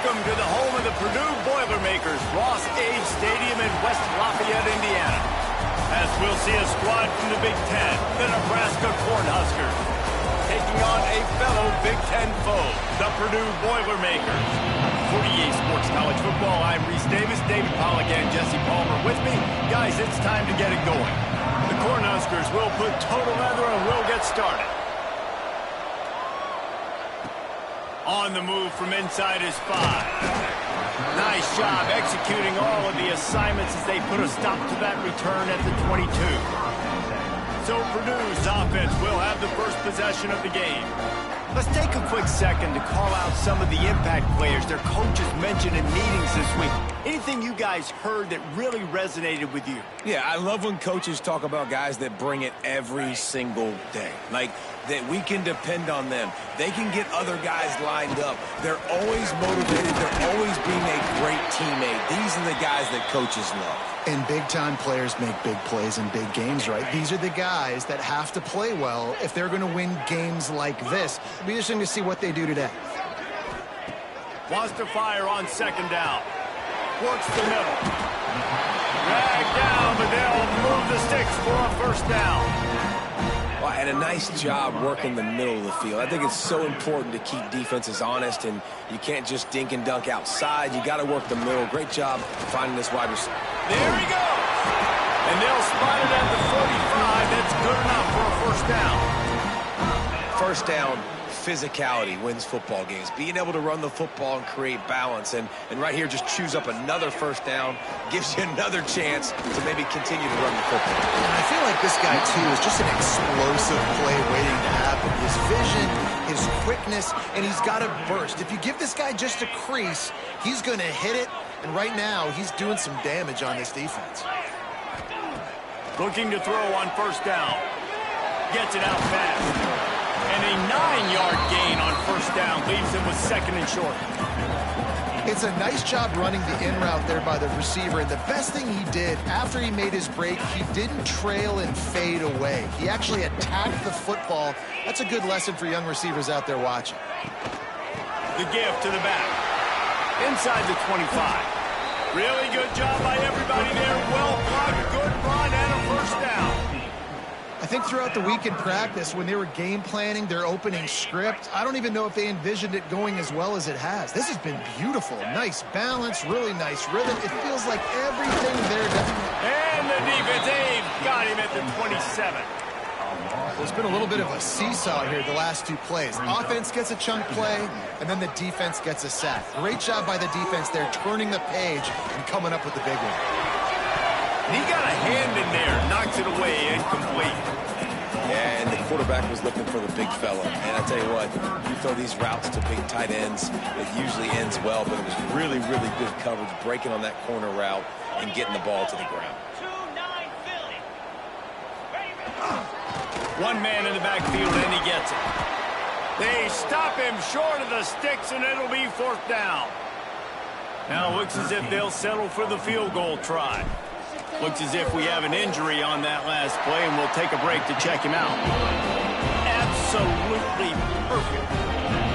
Welcome to the home of the Purdue Boilermakers, Ross Age Stadium in West Lafayette, Indiana. As we'll see a squad from the Big Ten, the Nebraska Cornhuskers, taking on a fellow Big Ten foe, the Purdue Boilermakers. For EA Sports College Football, I'm Reese Davis, David Pollack, and Jesse Palmer with me. Guys, it's time to get it going. The Cornhuskers will put total leather and we'll get started. On the move from inside is 5. Nice job executing all of the assignments as they put a stop to that return at the 22. So Purdue's offense will have the first possession of the game. Let's take a quick second to call out some of the impact players their coaches mentioned in meetings this week. Anything you guys heard that really resonated with you? Yeah, I love when coaches talk about guys that bring it every single day. Like, that we can depend on them. They can get other guys lined up. They're always motivated. They're always being a great teammate. These are the guys that coaches love. And big-time players make big plays in big games, right? These are the guys that have to play well if they're going to win games like this. It'll be interesting to see what they do today. Wants to fire on second down. Works the middle. Dragged down, but they'll move the sticks for a first down. Well, and a nice job working the middle of the field. I think it's so important to keep defenses honest, and you can't just dink and dunk outside. You got to work the middle. Great job finding this wide receiver. There he goes. And they'll spot it at the 45. That's good enough for a first down. First down, physicality wins football games. Being able to run the football and create balance. And right here, just choose up another first down. Gives you another chance to maybe continue to run the football. And I feel like this guy, too, is just an explosive play waiting to happen. His vision, his quickness, and he's got a burst. If you give this guy just a crease, he's going to hit it. And right now, he's doing some damage on this defense. Looking to throw on first down. Gets it out fast. And a 9-yard gain on first down leaves him with second and short. It's a nice job running the in route there by the receiver. And the best thing he did after he made his break, he didn't trail and fade away. He actually attacked the football. That's a good lesson for young receivers out there watching. The give to the back. Inside the 25. Really good job by everybody there. Well blocked, good run, and a first down. I think throughout the week in practice, when they were game planning their opening script, I don't even know if they envisioned it going as well as it has. This has been beautiful. Nice balance, really nice rhythm. It feels like everything there. And the defense, they've got him at the 27. There's been a little bit of a seesaw here the last two plays. Offense gets a chunk play, and then the defense gets a sack. Great job by the defense there, turning the page and coming up with the big one. He got a hand in there, knocks it away, incomplete. Yeah, and the quarterback was looking for the big fella. And I tell you what, you throw these routes to big tight ends, it usually ends well, but it was really, really good coverage, breaking on that corner route and getting the ball to the ground. One man in the backfield, and he gets it. They stop him short of the sticks, and it'll be fourth down. Now it looks as if they'll settle for the field goal try. Looks as if we have an injury on that last play, and we'll take a break to check him out. Absolutely perfect.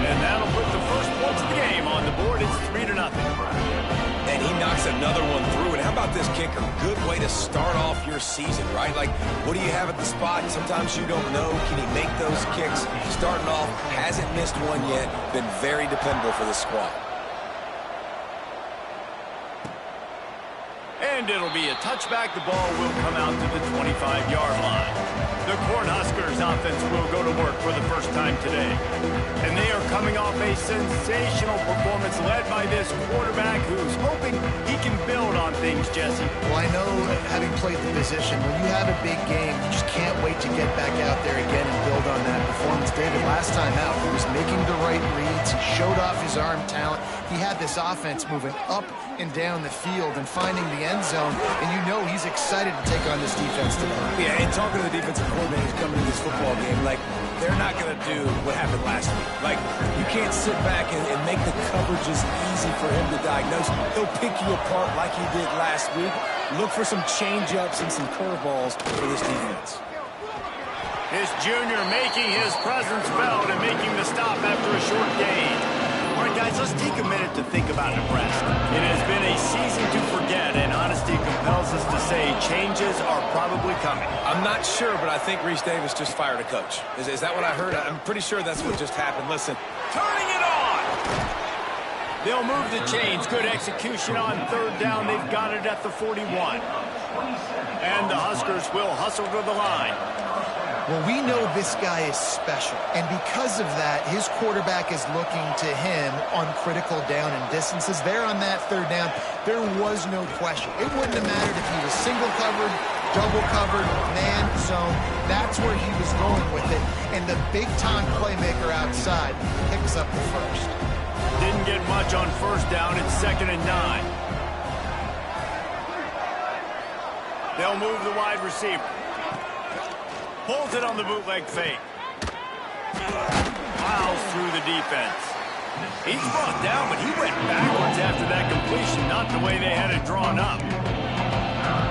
And that'll put the first points of the game on the board. It's 3-0. And he knocks another one through. And how about this kicker? Good way to start off your season, right? Like, what do you have at the spot? Sometimes you don't know. Can he make those kicks? Starting off, hasn't missed one yet. Been very dependable for the squad. And it'll be a touchback. The ball will come out to the 25-yard line. The Cornhuskers offense will go to work for the first time today. And they are coming off a sensational performance led by this quarterback who's hoping he can build on things, Jesse. Well, I know, having played the position, when you have a big game, you just can't wait to get back out there again and build on that performance. David, last time out, he was making the right reads. He showed off his arm talent. He had this offense moving up and down the field and finding the end zone, and you know he's excited to take on this defense today. Yeah, and talking to the defensive coordinators coming to this football game, like, they're not going to do what happened last week. Like, you can't sit back and make the coverages easy for him to diagnose. He'll pick you apart like he did last week. Look for some change-ups and some curveballs for this defense. This junior making his presence felt and making the stop after a short gain. All right, guys, let's take a minute to think about Nebraska. It has been a season to forget, and honesty compels us to say changes are probably coming. I'm not sure, but I think Reese Davis just fired a coach. Is that what I heard? I'm pretty sure that's what just happened. Listen. Turning it on! They'll move the chains. Good execution on third down. They've got it at the 41. And the Huskers will hustle to the line. Well, we know this guy is special, and because of that, his quarterback is looking to him on critical down and distances. There on that third down, there was no question. It wouldn't have mattered if he was single covered, double covered, man, zone. That's where he was going with it, and the big-time playmaker outside picks up the first. Didn't get much on first down. It's 2nd and 9. They'll move the wide receiver. Pulls it on the bootleg fake. Miles through the defense. He's brought down, but he went backwards after that completion, not the way they had it drawn up.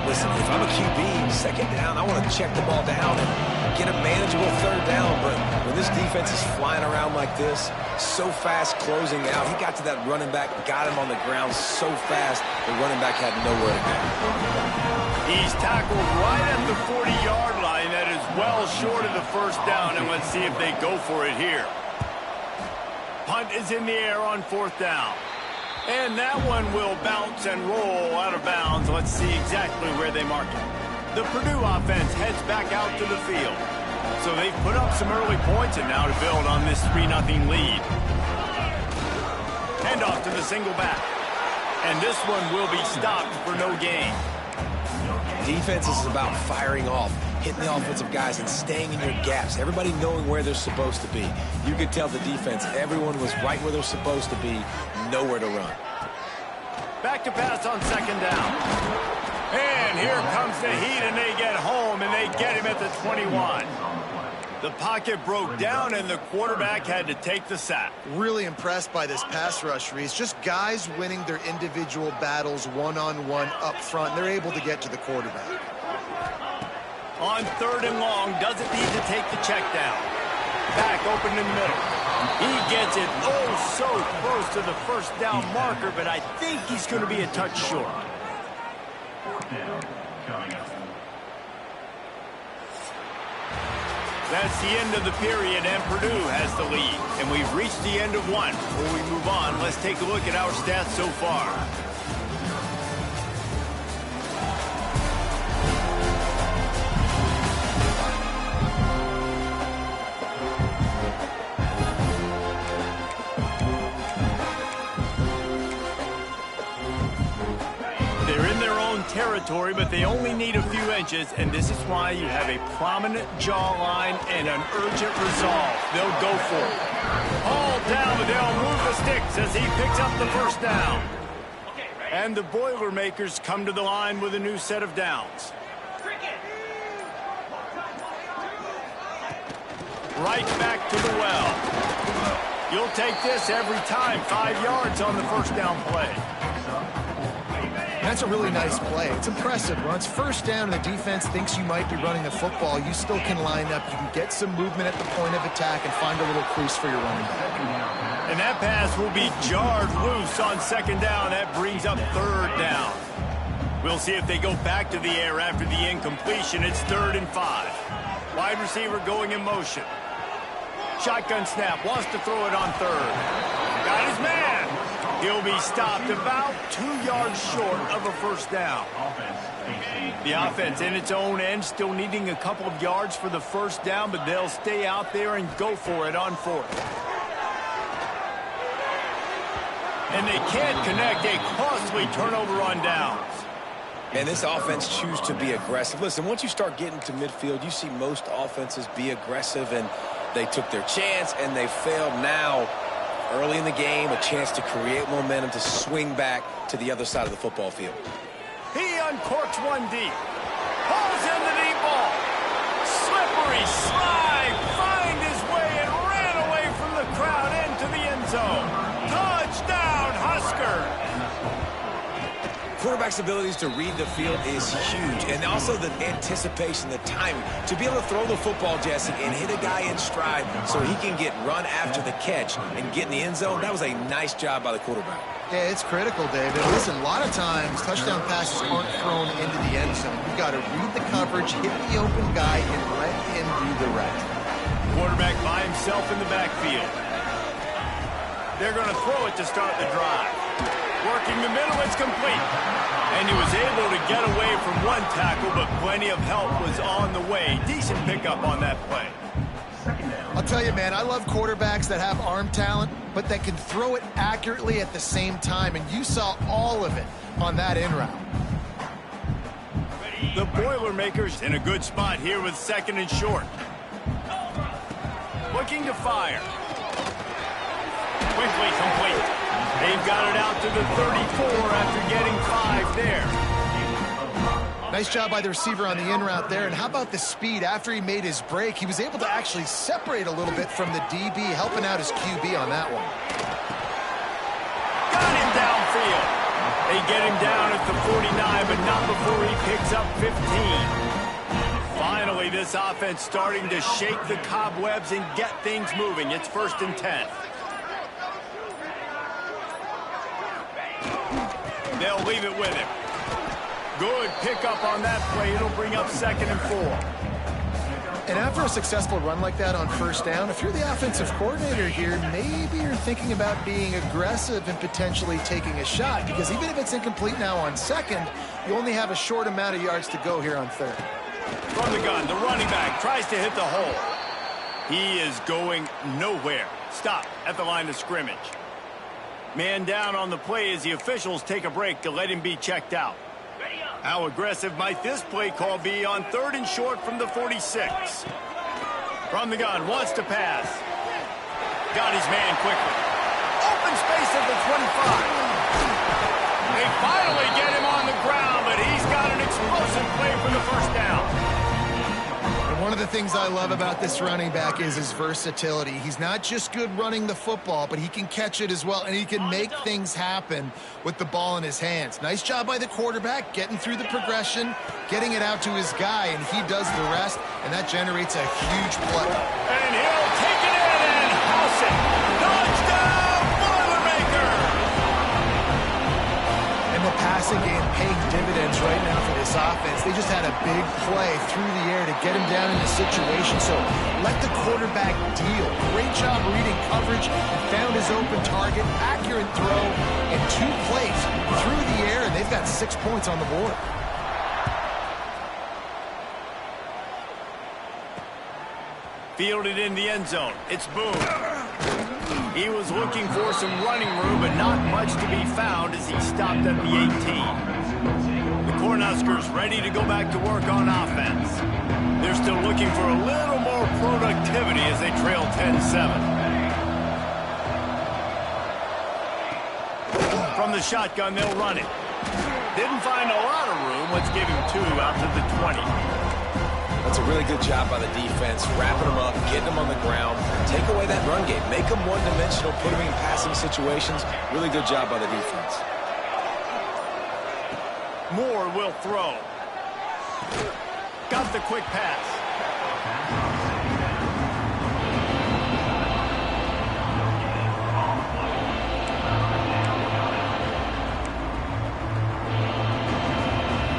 Listen, if I'm a QB, 2nd down, I want to check the ball down and get a manageable third down. But when this defense is flying around like this, so fast closing out, he got to that running back, got him on the ground so fast, the running back had nowhere to go. He's tackled right at the 40-yard line. That is well short of the first down, and let's see if they go for it here. Punt is in the air on 4th down. And that one will bounce and roll out of bounds. Let's see exactly where they mark it. The Purdue offense heads back out to the field. So they've put up some early points, and now to build on this 3-0 lead. Hand off to the single back. And this one will be stopped for no gain. Defense is about firing off, hitting the offensive guys and staying in your gaps. Everybody knowing where they're supposed to be. You could tell the defense, everyone was right where they're supposed to be, nowhere to run. Back to pass on 2nd down. And here comes the heat, and they get home, and they get him at the 21. The pocket broke down, and the quarterback had to take the sack. Really impressed by this pass rush, Reese. Just guys winning their individual battles one-on-one up front. They're able to get to the quarterback. On 3rd and long, doesn't need to take the check down. Back open in the middle. He gets it so close to the first down marker, but I think he's going to be a touch short. That's the end of the period, and Purdue has the lead. And we've reached the end of one. Before we move on, let's take a look at our stats so far. Territory, but they only need a few inches, and this is why you have a prominent jawline and an urgent resolve. They'll go for it. All down, but they'll move the sticks as he picks up the first down. And the Boilermakers come to the line with a new set of downs. Right back to the well. You'll take this every time. 5 yards on the first down play. That's a really nice play. It's impressive. Once first down and the defense thinks you might be running the football, you still can line up. You can get some movement at the point of attack and find a little crease for your running back. And that pass will be jarred loose on 2nd down. That brings up 3rd down. We'll see if they go back to the air after the incompletion. It's 3rd and 5. Wide receiver going in motion. Shotgun snap. Wants to throw it on 3rd. Got his man. He'll be stopped about 2 yards short of a first down. The offense in its own end still needing a couple of yards for the first down, but they'll stay out there and go for it on 4th. And they can't connect. A costly turnover on downs. And this offense chooses to be aggressive. Listen, once you start getting to midfield, you see most offenses be aggressive, and they took their chance, and they failed. Now, early in the game, a chance to create momentum to swing back to the other side of the football field. He uncorks one deep. Pulls in the deep ball. Slippery slide. Find his way and ran away from the crowd into the end zone. Touchdown, Husker. quarterback's abilities to read the field is huge, and also the anticipation, the timing. To be able to throw the football, Jesse, and hit a guy in stride so he can get run after the catch and get in the end zone, that was a nice job by the quarterback. Yeah, it's critical, David. Listen, a lot of times touchdown passes aren't thrown into the end zone. You've got to read the coverage, hit the open guy, and let him do the rest. Quarterback by himself in the backfield. They're going to throw it to start the drive. Working the middle, it's complete. And he was able to get away from one tackle, but plenty of help was on the way. Decent pickup on that play. I'll tell you, man, I love quarterbacks that have arm talent, but that can throw it accurately at the same time, and you saw all of it on that in route. The Boilermakers in a good spot here with 2nd and short. Looking to fire. Quickly complete. They've got it out to the 34 after getting 5 there. Nice job by the receiver on the in route there. And how about the speed? After he made his break, he was able to actually separate a little bit from the DB, helping out his QB on that one. Got him downfield. They get him down at the 49, but not before he picks up 15. Finally, this offense starting to shake the cobwebs and get things moving. It's 1st and 10. They'll leave it with him. Good pickup on that play. It'll bring up 2nd and 4. And after a successful run like that on 1st down, if you're the offensive coordinator here, maybe you're thinking about being aggressive and potentially taking a shot, because even if it's incomplete now on 2nd, you only have a short amount of yards to go here on 3rd. From the gun, the running back tries to hit the hole. He is going nowhere. Stop at the line of scrimmage. Man down on the play as the officials take a break to let him be checked out. How aggressive might this play call be on 3rd and short from the 46? From the gun, wants to pass. Got his man quickly. Open space at the 25. They finally get him on the ground, but he's got an explosive play for the 1st down. One of the things I love about this running back is his versatility. He's not just good running the football, but he can catch it as well, and he can make things happen with the ball in his hands. Nice job by the quarterback, getting through the progression, getting it out to his guy, and he does the rest, and that generates a huge play. And he'll take it in and house it. Touchdown, Boilermakers! And the passing game paying dividends right now for this offense. They just had a big play through the air to get him down in the situation. So let the quarterback deal. Great job reading coverage. Found his open target. Accurate throw. And 2 plays through the air. And they've got 6 points on the board. Fielded in the end zone. It's Boone. He was looking for some running room, but not much to be found as he stopped at the 18. The Cornhuskers ready to go back to work on offense. They're still looking for a little more productivity as they trail 10-7. From the shotgun, they'll run it. Didn't find a lot of room. Let's give him 2 out to the 20. That's a really good job by the defense, wrapping them up, getting them on the ground, take away that run game, make them one-dimensional, put them in passing situations. Really good job by the defense. Moore will throw. Got the quick pass.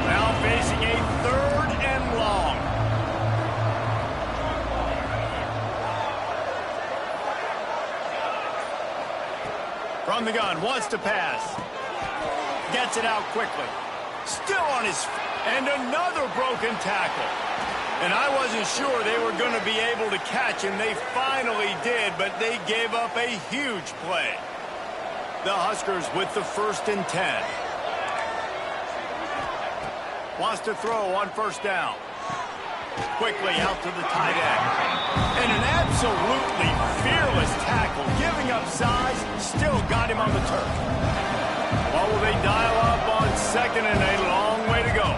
Now facing a 3rd and long. From the gun, wants to pass. Gets it out quickly. Still on his feet. And another broken tackle. And I wasn't sure they were going to be able to catch him. They finally did, but they gave up a huge play. The Huskers with the 1st and 10. Wants to throw on 1st down. Quickly out to the tight end. And an absolutely fearless tackle. Giving up size, still got him on the turf. What will they dial up on 2nd and a long way to go?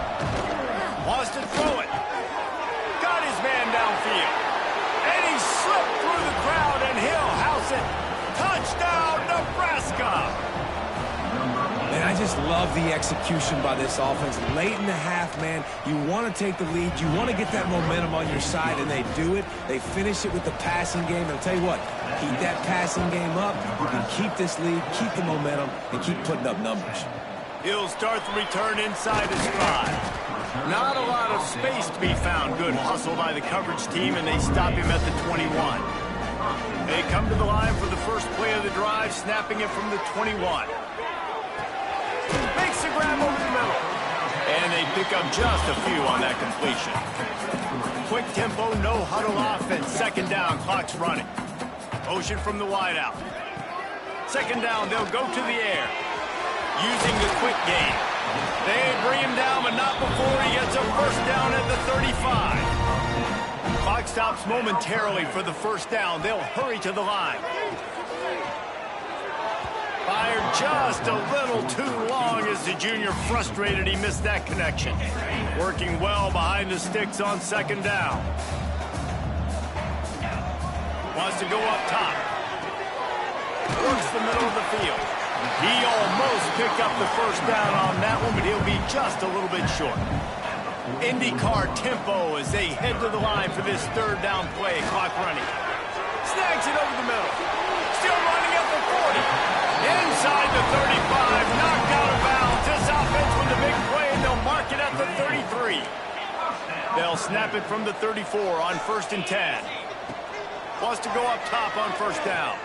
Wants to throw it. Got his man downfield. And he slipped through the crowd, and he'll house it. Touchdown, Nebraska! And I just love the execution by this offense. Late in the half, man, you want to take the lead. You want to get that momentum on your side, and they do it. They finish it with the passing game. And I'll tell you what, keep that passing game up. You can keep this lead, keep the momentum, and keep putting up numbers. He'll start the return inside his 5. Not a lot of space to be found. Good hustle by the coverage team, and they stop him at the 21. They come to the line for the first play of the drive, snapping it from the 21. Makes the grab over the middle. And they pick up just a few on that completion. Quick tempo, no huddle offense. Second down, clock's running. Motion from the wideout. Second down, they'll go to the air. Using the quick game. They bring him down, but not before he gets a first down at the 35. Clock stops momentarily for the first down. They'll hurry to the line. Fired just a little too long as the junior frustrated he missed that connection. Working well behind the sticks on second down. Wants to go up top. Works the middle of the field. He almost picked up the first down on that one, but he'll be just a little bit short. IndyCar tempo as they head to the line for this third down play. Clock running. Snags it over the middle. Still running at the 40. Inside the 35. Knocked out of bounds. This offense with the big play, and they'll mark it at the 33. They'll snap it from the 34 on 1st and 10. Wants to go up top on first down.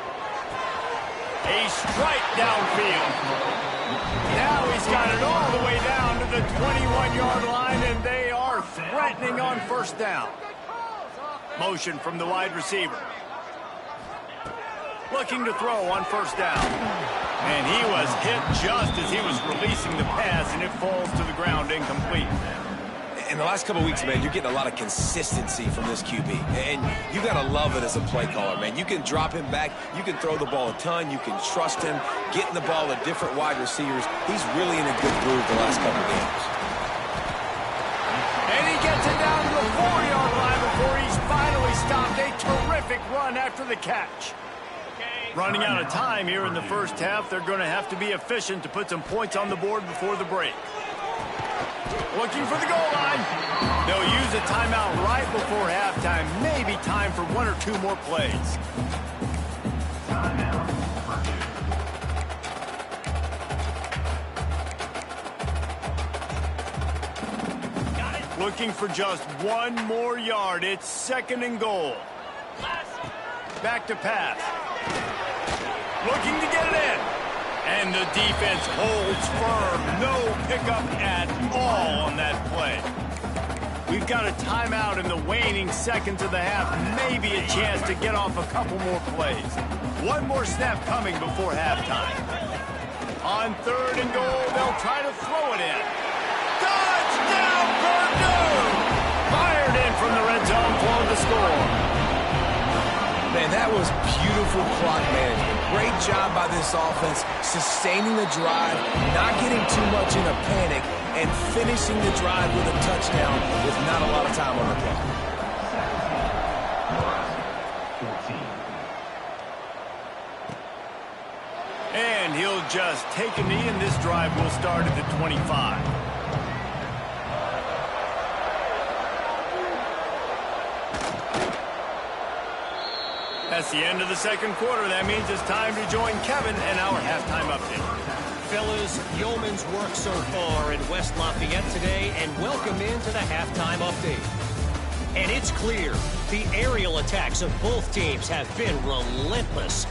A strike downfield. Now he's got it all the way down to the 21-yard line, and they are threatening on first down. Motion from the wide receiver. Looking to throw on first down. And he was hit just as he was releasing the pass, and it falls to the ground incomplete. In the last couple of weeks, man, you're getting a lot of consistency from this QB. And you got to love it as a play caller, man. You can drop him back. You can throw the ball a ton. You can trust him, getting the ball to different wide receivers. He's really in a good groove the last couple of games. And he gets it down to the 4-yard line before he's finally stopped. A terrific run after the catch. Running out of time here in the first half. They're going to have to be efficient to put some points on the board before the break. Looking for the goal line. They'll use a timeout right before halftime. Maybe time for 1 or 2 more plays. Looking for just 1 more yard. It's 2nd and goal. Back to pass. Looking to get it in. And the defense holds firm. No pickup at all on that play. We've got a timeout in the waning seconds of the half. Maybe a chance to get off a couple more plays. 1 more snap coming before halftime. On 3rd and goal, they'll try to throw it in. Touchdown, Purdue! Fired in from the red zone for the score. Man, that was beautiful clock management. Great job by this offense, sustaining the drive, not getting too much in a panic, and finishing the drive with a touchdown with not a lot of time on the clock. And he'll just take a knee, and this drive will start at the 25. That's the end of the second quarter. That means it's time to join Kevin and our halftime update. Fellas, yeoman's work so far in West Lafayette today, and welcome into the halftime update. And it's clear, the aerial attacks of both teams have been relentless.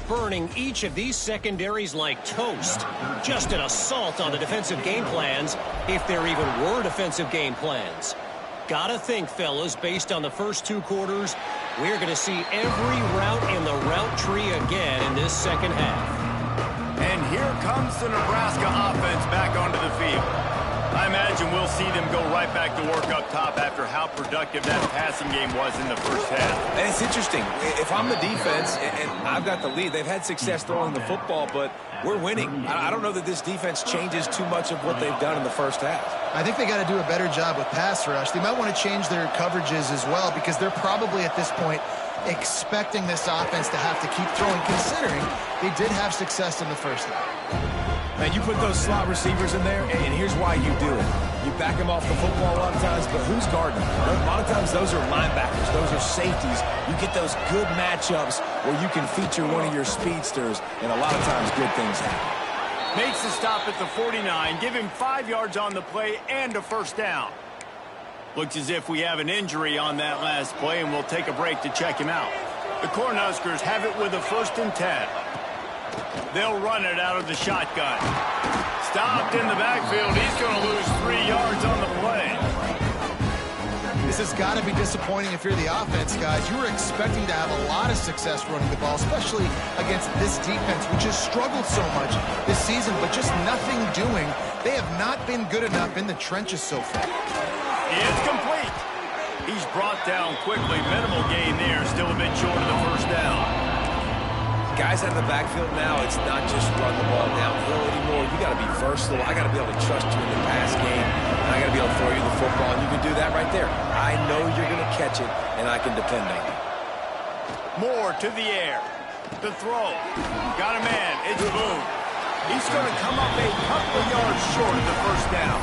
burning each of these secondaries like toast. Just an assault on the defensive game plans, if there even were defensive game plans. Gotta think, fellas, based on the first 2 quarters, we're going to see every route in the route tree again in this second half. And here comes the Nebraska offense back onto the field. I imagine we'll see them go right back to work up top after how productive that passing game was in the first half. And it's interesting. If I'm the defense and I've got the lead, they've had success throwing the football, but we're winning. I don't know that this defense changes too much of what they've done in the first half. I think they got to do a better job with pass rush. They might want to change their coverages as well because they're probably at this point expecting this offense to have to keep throwing, considering they did have success in the first half. Man, you put those slot receivers in there, and here's why you do it. You back them off the football a lot of times, but who's guarding them? A lot of times those are linebackers. Those are safeties. You get those good matchups where you can feature one of your speedsters, and a lot of times good things happen. Makes the stop at the 49, give him 5 yards on the play and a first down. Looks as if we have an injury on that last play, and we'll take a break to check him out. The Cornhuskers have it with a 1st and 10. They'll run it out of the shotgun. Stopped in the backfield. He's going to lose 3 yards on the play. This has got to be disappointing if you're the offense, guys. You were expecting to have a lot of success running the ball, especially against this defense, which has struggled so much this season, but just nothing doing. They have not been good enough in the trenches so far. It's complete. He's brought down quickly. Minimal gain there. Still a bit short of the first down. Guys out of the backfield now, it's not just run the ball downhill anymore. You got to be versatile. I got to be able to trust you in the pass game, and I got to be able to throw you the football, and you can do that right there. I know you're going to catch it, and I can depend on you. Moore to the air. The throw. Got a man. It's Boone. He's going to come up a couple of yards short of the first down.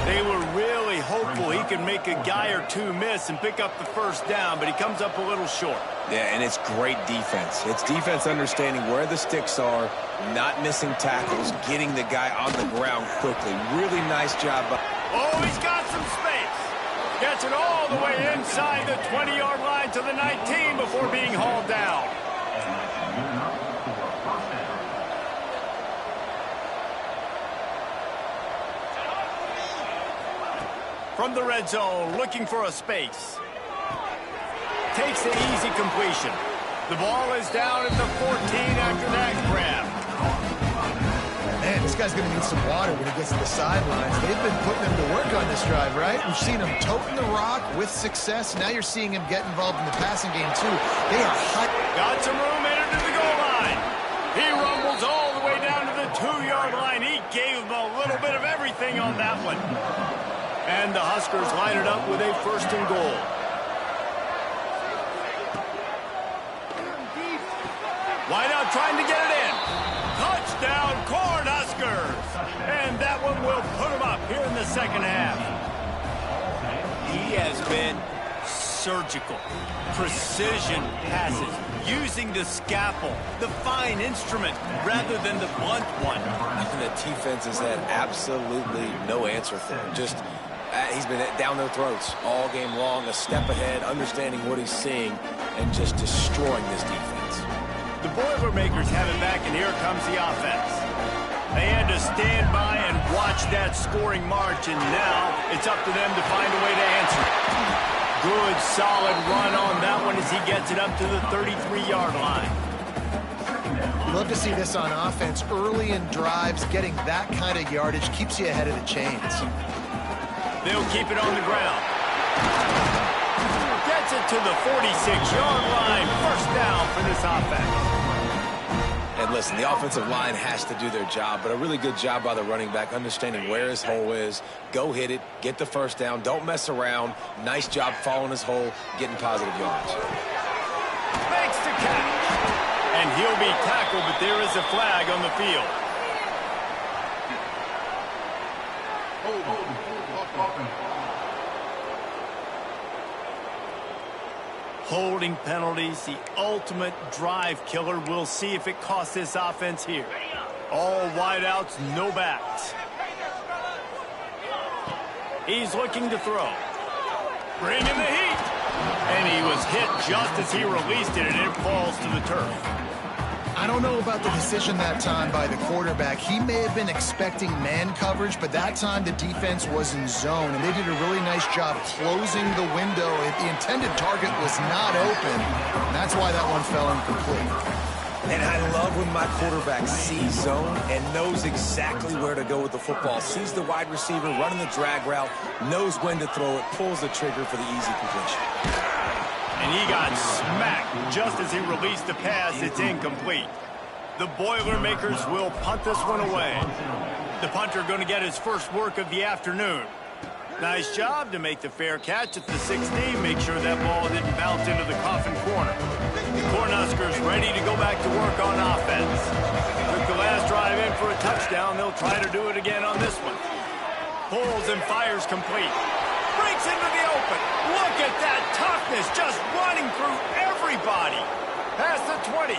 They were really hopeful he could make a guy or two miss and pick up the first down, but he comes up a little short. Yeah, and it's great defense. It's defense understanding where the sticks are, not missing tackles, getting the guy on the ground quickly. Really nice job. Oh, he's got some space. Gets it all the way inside the 20-yard line to the 19 before being hauled down. From the red zone, looking for a space. Takes the easy completion. The ball is down at the 14 after that grab. Man, this guy's going to need some water when he gets to the sidelines. They've been putting him to work on this drive, right? We've seen him toting the rock with success. Now you're seeing him get involved in the passing game, too. They are hot. Got some room headed to the goal line. He rumbles all the way down to the 2-yard line. He gave him a little bit of everything on that one. And the Huskers line it up with a 1st and goal. Wideout trying to get it in. Touchdown, Cornhuskers. And that one will put him up here in the second half. He has been surgical. Precision passes. Using the scalpel, the fine instrument, rather than the blunt one. And the defense has had absolutely no answer for him. Just he's been down their throats all game long, a step ahead, understanding what he's seeing, and just destroying this defense. The Boilermakers have it back, and here comes the offense. They had to stand by and watch that scoring march, and now it's up to them to find a way to answer it. Good, solid run on that one as he gets it up to the 33-yard line. You love to see this on offense. Early in drives, getting that kind of yardage keeps you ahead of the chains. They'll keep it on the ground. Gets it to the 46-yard line. First down for this offense. And listen, the offensive line has to do their job, but a really good job by the running back, understanding where his hole is. Go hit it, get the first down, don't mess around. Nice job following his hole, getting positive yards. Makes the catch. And he'll be tackled, but there is a flag on the field. Holding penalties, the ultimate drive killer. We'll see if it costs this offense here. All wideouts, no backs. He's looking to throw. Bring in the heat. And he was hit just as he released it, and it falls to the turf. I don't know about the decision that time by the quarterback. He may have been expecting man coverage, but that time the defense was in zone, and they did a really nice job closing the window. The intended target was not open, and that's why that one fell incomplete. And I love when my quarterback sees zone and knows exactly where to go with the football. Sees the wide receiver running the drag route, knows when to throw it, pulls the trigger for the easy completion. And he got smacked just as he released the pass. It's incomplete. The Boilermakers will punt this one away. The punter going to get his first work of the afternoon. Nice job to make the fair catch at the 16. Make sure that ball didn't bounce into the coffin corner. Cornhuskers ready to go back to work on offense. Took the last drive in for a touchdown. They'll try to do it again on this one. Pulls and fires complete. Breaks into the open. Look at that toughness, just running through everybody. Past the 20.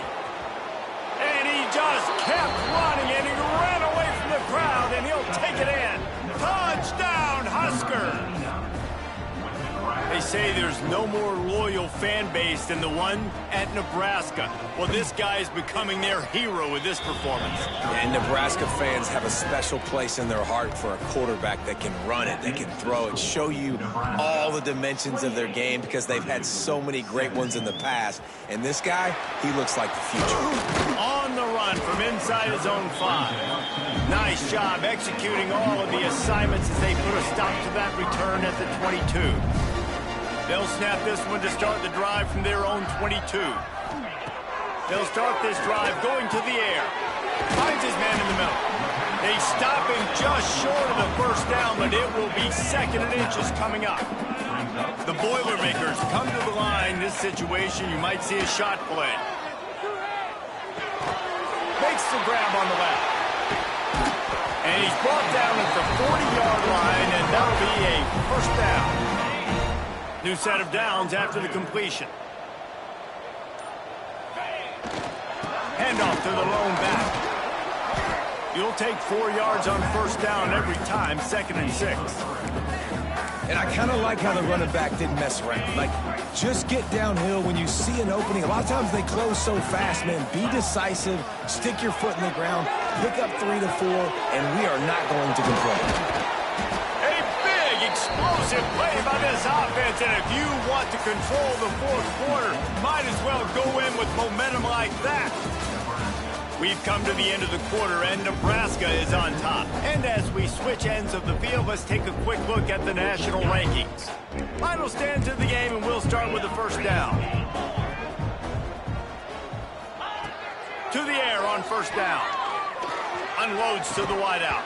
And he just kept running, and he ran away from the crowd, and he'll take it in. Touchdown, Huskers! They say there's no more loyal fan base than the one at Nebraska. Well, this guy is becoming their hero with this performance. And Nebraska fans have a special place in their heart for a quarterback that can run it, that can throw it, show you all the dimensions of their game because they've had so many great ones in the past. And this guy, he looks like the future. On the run from inside his own 5. Nice job executing all of the assignments as they put a stop to that return at the 22. They'll snap this one to start the drive from their own 22. They'll start this drive going to the air. Finds his man in the middle. They stop him just short of the first down, but it will be 2nd and inches coming up. The Boilermakers come to the line. This situation, you might see a shot play. Makes the grab on the left. And he's brought down at the 40-yard line, and that'll be a first down. New set of downs after the completion. Handoff to the lone back. You'll take 4 yards on first down every time, 2nd and 6. And I kind of like how the running back didn't mess around. Like, just get downhill when you see an opening. A lot of times they close so fast, man. Be decisive, stick your foot in the ground, pick up 3 to 4, and we are not going to complain. Explosive play by this offense, and if you want to control the 4th quarter, might as well go in with momentum like that. We've come to the end of the quarter, and Nebraska is on top. And as we switch ends of the field, let's take a quick look at the national rankings. Final stands of the game, and we'll start with the first down. To the air on first down. Unloads to the wideout.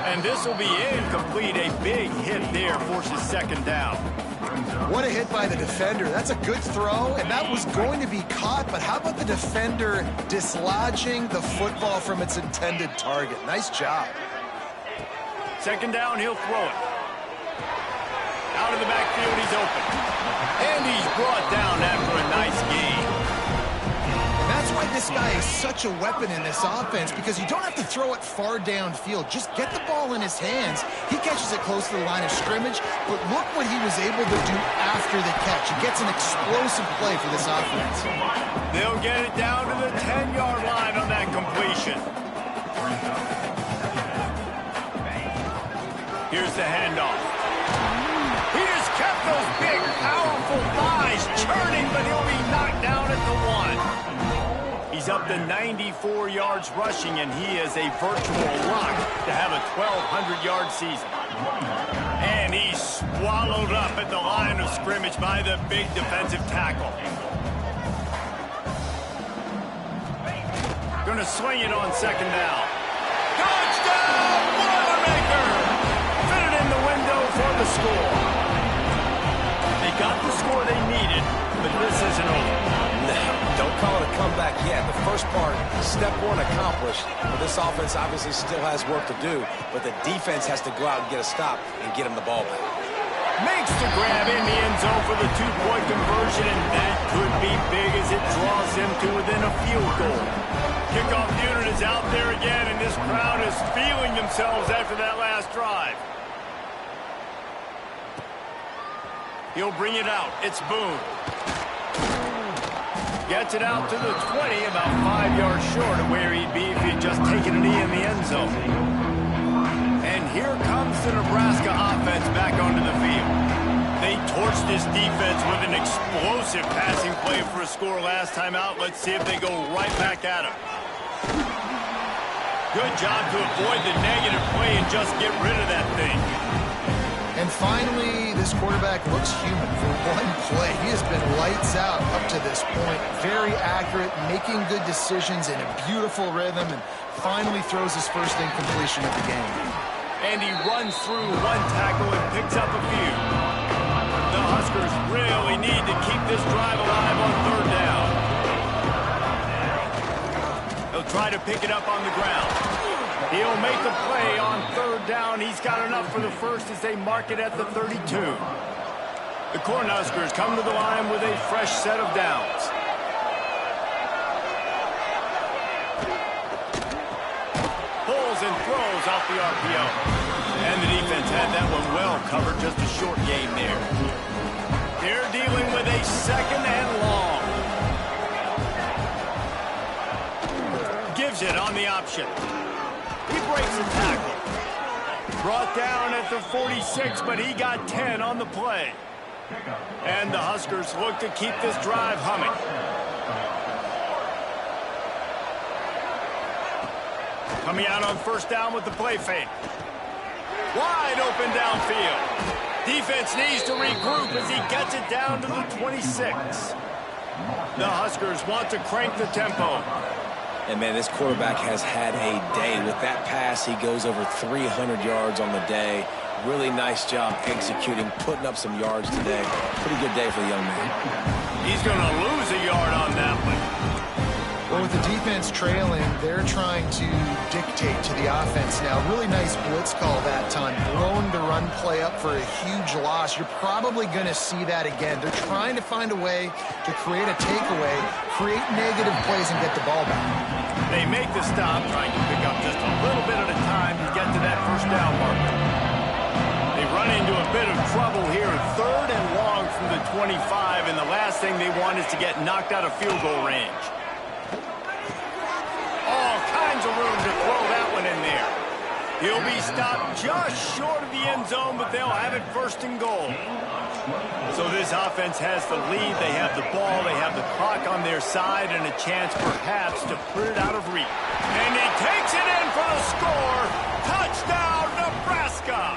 And this will be incomplete. A big hit there forces 2nd down. What a hit by the defender. That's a good throw, and that was going to be caught, but how about the defender dislodging the football from its intended target? Nice job. 2nd down, he'll throw it. Out of the backfield, he's open. And he's brought down after a nice gain. That's why this guy is such a weapon in this offense, because you don't have to throw it far downfield. Just get the ball in his hands. He catches it close to the line of scrimmage, but look what he was able to do after the catch. He gets an explosive play for this offense. They'll get it down to the 10-yard line on that completion. Here's the handoff. He just kept those big, powerful thighs churning, but he'll be knocked down at the 1. He's up to 94 yards rushing, and he is a virtual lock to have a 1,200-yard season. And he's swallowed up at the line of scrimmage by the big defensive tackle. Gonna swing it on 2nd down. Touchdown, Boilermakers! Fit it in the window for the score. They got the score they needed, but this isn't over. Don't call it a comeback yet. The first part, step 1 accomplished. But this offense obviously still has work to do, but the defense has to go out and get a stop and get him the ball back. Makes the grab in the end zone for the 2-point conversion, and that could be big as it draws him to within a field goal. Kickoff unit is out there again, and this crowd is feeling themselves after that last drive. He'll bring it out. It's Boone. Gets it out to the 20, about 5 yards short of where he'd be if he'd just taken a knee in the end zone. And here comes the Nebraska offense back onto the field. They torched this defense with an explosive passing play for a score last time out. Let's see if they go right back at him. Good job to avoid the negative play and just get rid of that thing. And finally, this quarterback looks human for one play. He has been lights out up to this point. Very accurate, making good decisions in a beautiful rhythm, and finally throws his first incompletion of the game. And he runs through one tackle and picks up a few. The Huskers really need to keep this drive alive on third down. They'll try to pick it up on the ground. He'll make the play on third down. He's got enough for the first as they mark it at the 32. The Cornhuskers come to the line with a fresh set of downs. Pulls and throws off the RPO. And the defense had that one well covered, just a short gain there. They're dealing with a second and long. Gives it on the option. He breaks a tackle. Brought down at the 46, but he got 10 on the play. And the Huskers look to keep this drive humming. Coming out on first down with the play fake. Wide open downfield. Defense needs to regroup as he gets it down to the 26. The Huskers want to crank the tempo. And, man, this quarterback has had a day. With that pass, he goes over 300 yards on the day. Really nice job executing, putting up some yards today. Pretty good day for the young man. He's going to lose a yard on that one. Well, with the defense trailing, they're trying to dictate to the offense now. Really nice blitz call that time. Blown the run play up for a huge loss. You're probably going to see that again. They're trying to find a way to create a takeaway, create negative plays, and get the ball back. They make the stop, trying to pick up just a little bit at a time to get to that first down marker. They run into a bit of trouble here, third and long from the 25, and the last thing they want is to get knocked out of field goal range. All kinds of room to throw that one in there. He'll be stopped just short of the end zone, but they'll have it first and goal. So this offense has the lead. They have the ball. They have the clock on their side and a chance perhaps to put it out of reach. And he takes it in for the score. Touchdown, Nebraska.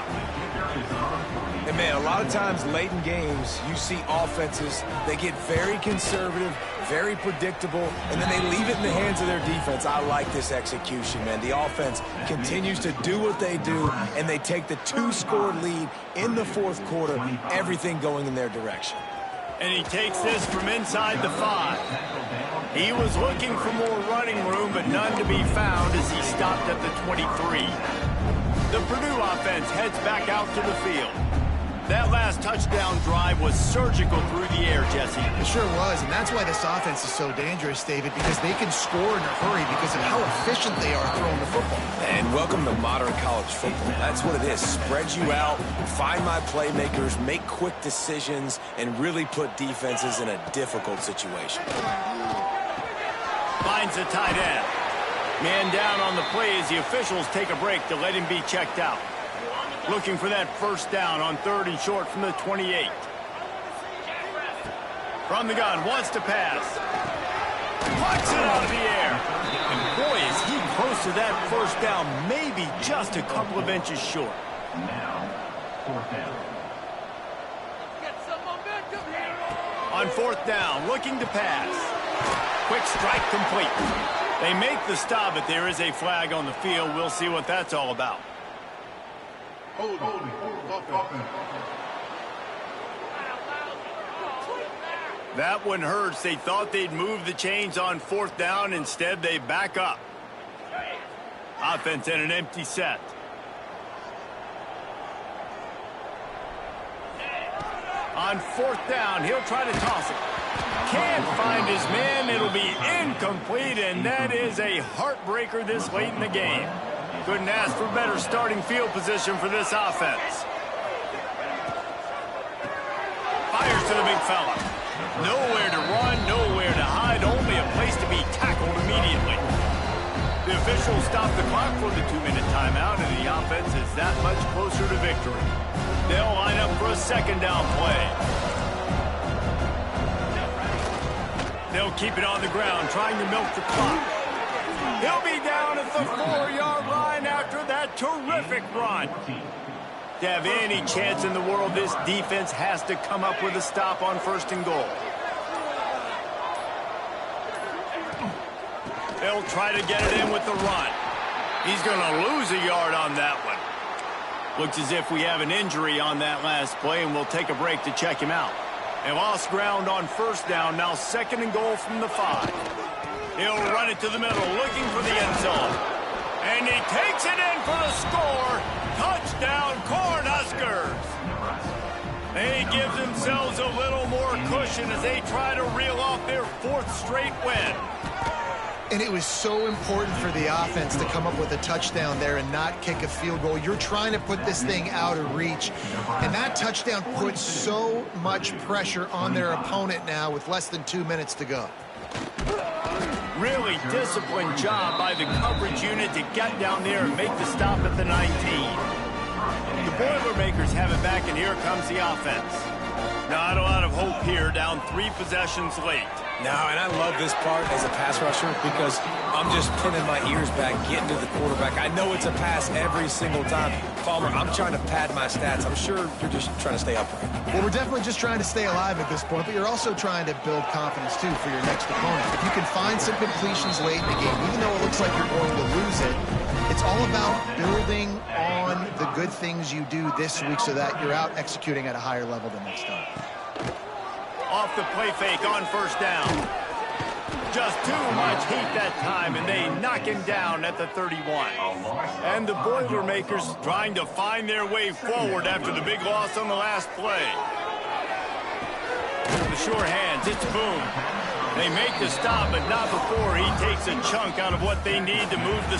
And, man, a lot of times late in games, you see offenses, they get very conservative, very predictable, and then they leave it in the hands of their defense. I like this execution, man. The offense continues to do what they do, and they take the 2-score lead in the fourth quarter, everything going in their direction. And he takes this from inside the 5. He was looking for more running room, but none to be found as he stopped at the 23. The Purdue offense heads back out to the field. That last touchdown drive was surgical through the air, Jesse. It sure was, and that's why this offense is so dangerous, David, because they can score in a hurry because of how efficient they are throwing the football. And welcome to modern college football. That's what it is. Spread you out, find my playmakers, make quick decisions, and really put defenses in a difficult situation. Finds the tight end. Man down on the play as the officials take a break to let him be checked out. Looking for that first down on third and short from the 28. From the gun, wants to pass. Pucks it out of the air. And boy, is he close to that first down, maybe just a couple of inches short. Now, fourth down. Get some momentum here. On fourth down, looking to pass. Quick strike complete. They make the stop, but there is a flag on the field. We'll see what that's all about. That one hurts. They thought they'd move the chains on fourth down. Instead, they back up. Offense in an empty set. On fourth down, he'll try to toss it. Can't find his man. It'll be incomplete, and that is a heartbreaker this late in the game. Couldn't ask for better starting field position for this offense. Fires to the big fella. Nowhere to run, nowhere to hide. place to be tackled immediately. The officials stop the clock for the 2-minute timeout, and the offense is that much closer to victory. They'll line up for a second down play. They'll keep it on the ground, trying to milk the clock. He'll be down at the 4-yard line after that terrific run. To have any chance in the world, this defense has to come up with a stop on 1st and goal. They'll try to get it in with the run. He's going to lose a yard on that one. Looks as if we have an injury on that last play, and we'll take a break to check him out. They lost ground on 1st down, now 2nd and goal from the 5. He'll run it to the middle, looking for the end zone. And he takes it in for the score. Touchdown, Cornhuskers. They give themselves a little more cushion as they try to reel off their 4th straight win. And it was so important for the offense to come up with a touchdown there and not kick a field goal. You're trying to put this thing out of reach. And that touchdown puts so much pressure on their opponent now with less than 2 minutes to go. Really disciplined job by the coverage unit to get down there and make the stop at the 19. The Boilermakers have it back, and here comes the offense. Not a lot of hope here, down 3 possessions late. No, and I love this part as a pass rusher because I'm just pinning my ears back, getting to the quarterback. I know it's a pass every single time. Palmer, I'm trying to pad my stats. I'm sure you're just trying to stay upright. Well, we're definitely just trying to stay alive at this point, but you're also trying to build confidence, too, for your next opponent. If you can find some completions late in the game, even though it looks like you're going to lose it, it's all about building on the good things you do this week so that you're out executing at a higher level the next time. Off the play fake on 1st down. Just too much heat that time, and they knock him down at the 31. And the Boilermakers trying to find their way forward after the big loss on the last play. The sure hands, it's Boone. They make the stop, but not before he takes a chunk out of what they need to move the